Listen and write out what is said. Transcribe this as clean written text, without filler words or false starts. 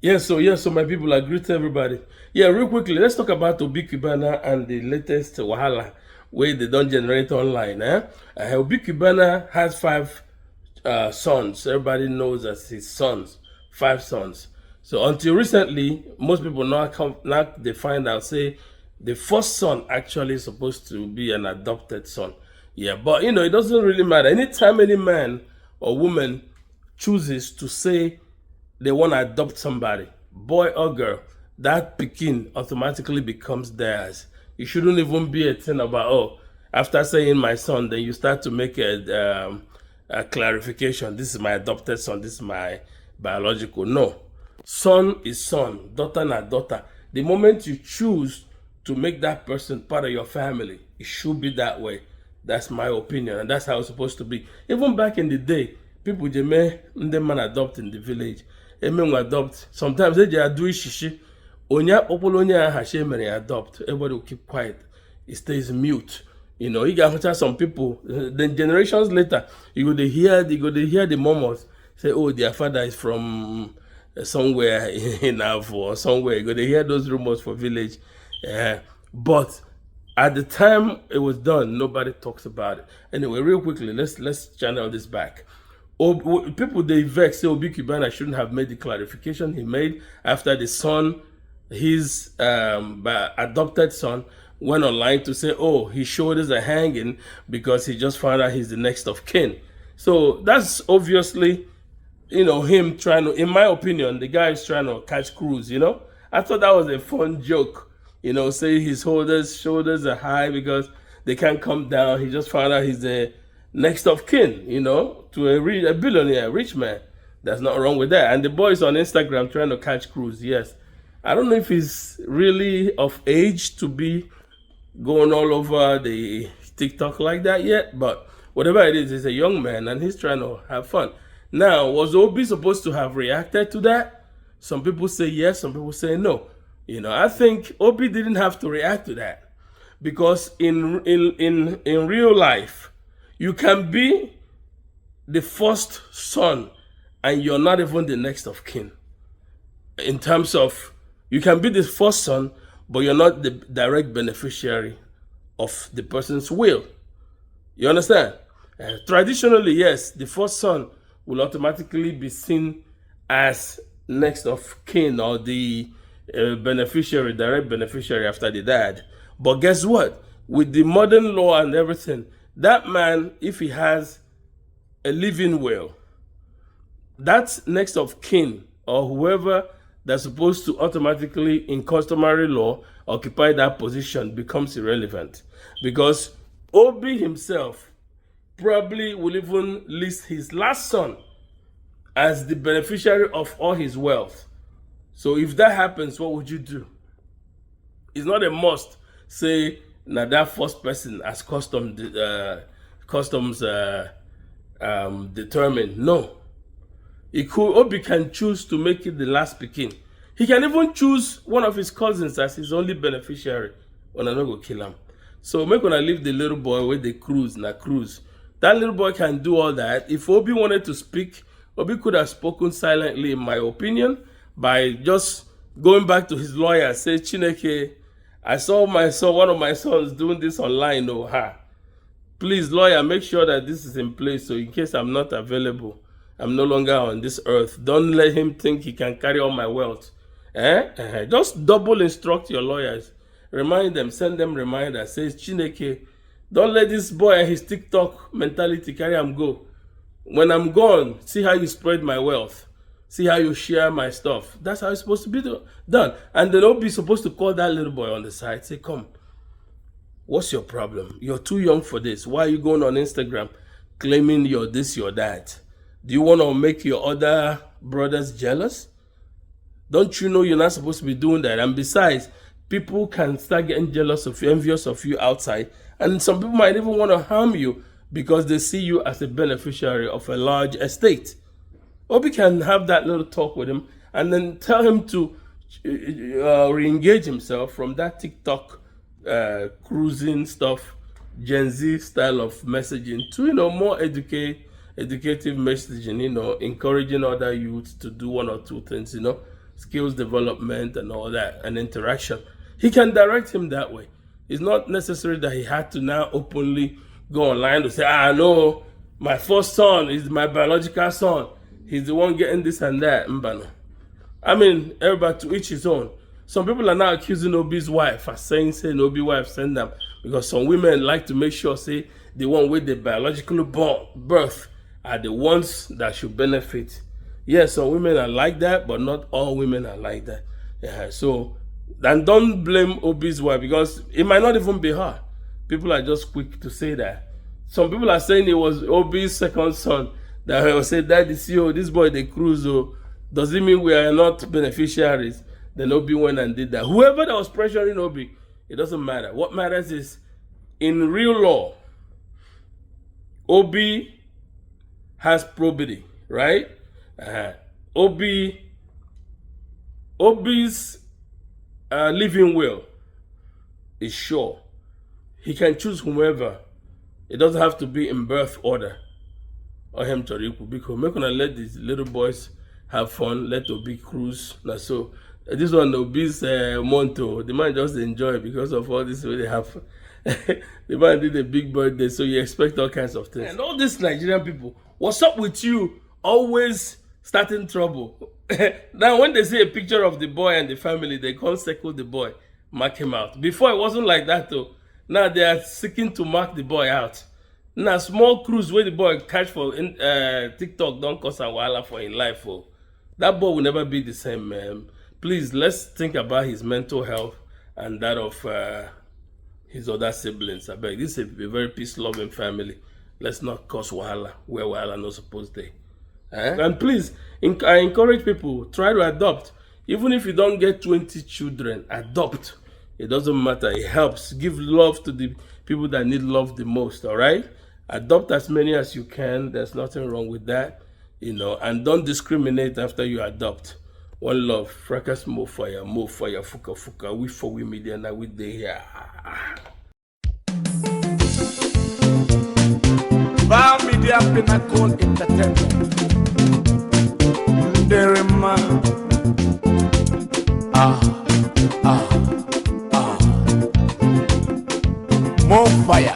So my people, I greet everybody. Yeah, real quickly, let's talk about Obi Cubana and the latest wahala where they don't generate online. Obi Cubana has five sons. Everybody knows as his sons, five sons. So until recently, most people now they find out say the first son actually is supposed to be an adopted son. Yeah, but it doesn't really matter. Anytime any man or woman chooses to say they want to adopt somebody, boy or girl, that pikin automatically becomes theirs. It shouldn't even be a thing about, oh, after saying my son, then you start to make a clarification. This is my adopted son, this is my biological. No. Son is son, daughter not daughter. The moment you choose to make that person part of your family, it should be that way. That's my opinion, and that's how it's supposed to be. Even back in the day, people they man adopt in the village. They may adopt. Sometimes they just do shishi. Onya opolonya hashe may adopt. Everybody will keep quiet. It stays mute. You got some people. Then generations later, you go to hear the murmurs say, "Oh, their father is from somewhere in Avo or somewhere." You go to hear those rumors for village. But at the time it was done, nobody talks about it. Anyway, real quickly, let's channel this back. People they vex say Obi Cubana shouldn't have made the clarification he made after the son, his adopted son, went online to say, oh, his shoulders are hanging because he just found out he's the next of kin. So that's obviously, him trying to, in my opinion, the guy is trying to catch cruise. I thought that was a fun joke. Say his shoulders are high because they can't come down. He just found out he's the next of kin, to a billionaire, rich man. There's nothing wrong with that. And the boy is on Instagram trying to catch cruise, yes. I don't know if he's really of age to be going all over the TikTok like that yet, but whatever it is, he's a young man and he's trying to have fun. Now, was Obi supposed to have reacted to that? Some people say yes, some people say no. I think Obi didn't have to react to that because in real life, you can be the first son and you're not even the next of kin. In terms of, you can be the first son, but you're not the direct beneficiary of the person's will. You understand? Traditionally, yes, the first son will automatically be seen as next of kin or the direct beneficiary after the dad. But guess what? With the modern law and everything, that man, if he has a living will, that's next of kin or whoever that's supposed to automatically, in customary law, occupy that position becomes irrelevant. Because Obi himself probably will even list his last son as the beneficiary of all his wealth. So if that happens, what would you do? It's not a must say now that first person as customs determined. No. Obi can choose to make it the last pikin. He can even choose one of his cousins as his only beneficiary. When I no go kill him. So make when I leave the little boy with the cruise. That little boy can do all that. If Obi wanted to speak, Obi could have spoken silently, in my opinion, by just going back to his lawyer, say, Chineke, I saw one of my sons doing this online. Please, lawyer, make sure that this is in place. So in case I'm not available, I'm no longer on this earth. Don't let him think he can carry all my wealth. Just double instruct your lawyers. Remind them, send them reminders. Says, Chineke, don't let this boy and his TikTok mentality carry him go. When I'm gone, see how you spread my wealth. See how you share my stuff. That's how it's supposed to be done. And then Obi supposed to call that little boy on the side. Say, come, what's your problem? You're too young for this. Why are you going on Instagram claiming you're this, you're that? Do you want to make your other brothers jealous? Don't you know you're not supposed to be doing that? And besides, people can start getting jealous of you, envious of you outside. And some people might even want to harm you because they see you as a beneficiary of a large estate. Obi can have that little talk with him and then tell him to re-engage himself from that TikTok cruising stuff, Gen Z style of messaging to, more educative messaging, encouraging other youths to do one or two things, skills development and all that, and interaction. He can direct him that way. It's not necessary that he had to now openly go online to say, no, my first son is my biological son. He's the one getting this and that. Mbano. I mean, everybody to each his own. Some people are now accusing Obi's wife as saying Obi wife send them, because some women like to make sure, say, the one with the biological birth are the ones that should benefit. Yes, some women are like that, but not all women are like that. Yeah, so, and don't blame Obi's wife, because it might not even be her. People are just quick to say that. Some people are saying it was Obi's second son that will say, Daddy, see, this boy, the cruise, does it mean we are not beneficiaries? Then Obi went and did that. Whoever that was pressuring Obi, it doesn't matter. What matters is, in real law, Obi has probity, right? Obi's living will is sure. He can choose whomever. It doesn't have to be in birth order or him to Riku, because we're gonna let these little boys have fun, let Obi cruise. Now, so this one, Obi's Monto, the man just enjoy because of all this way they have. The man did a big birthday, so you expect all kinds of things. And all these Nigerian people, what's up with you? Always starting trouble. Now, when they see a picture of the boy and the family, they can't circle the boy, mark him out. Before, it wasn't like that, though. Now, they are seeking to mark the boy out. Now, small cruise where the boy catch for TikTok don't cause a wahala for his life. Oh. That boy will never be the same, man. Please, let's think about his mental health and that of his other siblings. I beg, this is a very peace-loving family. Let's not cause wahala where wahala not supposed to. And please, I encourage people, try to adopt. Even if you don't get 20 children, adopt. It doesn't matter. It helps. Give love to the people that need love the most, all right? Adopt as many as you can. There's nothing wrong with that, and don't discriminate after you adopt. One love. Fracas more fire, fuka fuka. We4We Media, now we day here. Ba Media Pinnacle Entertainment. Derema. More fire.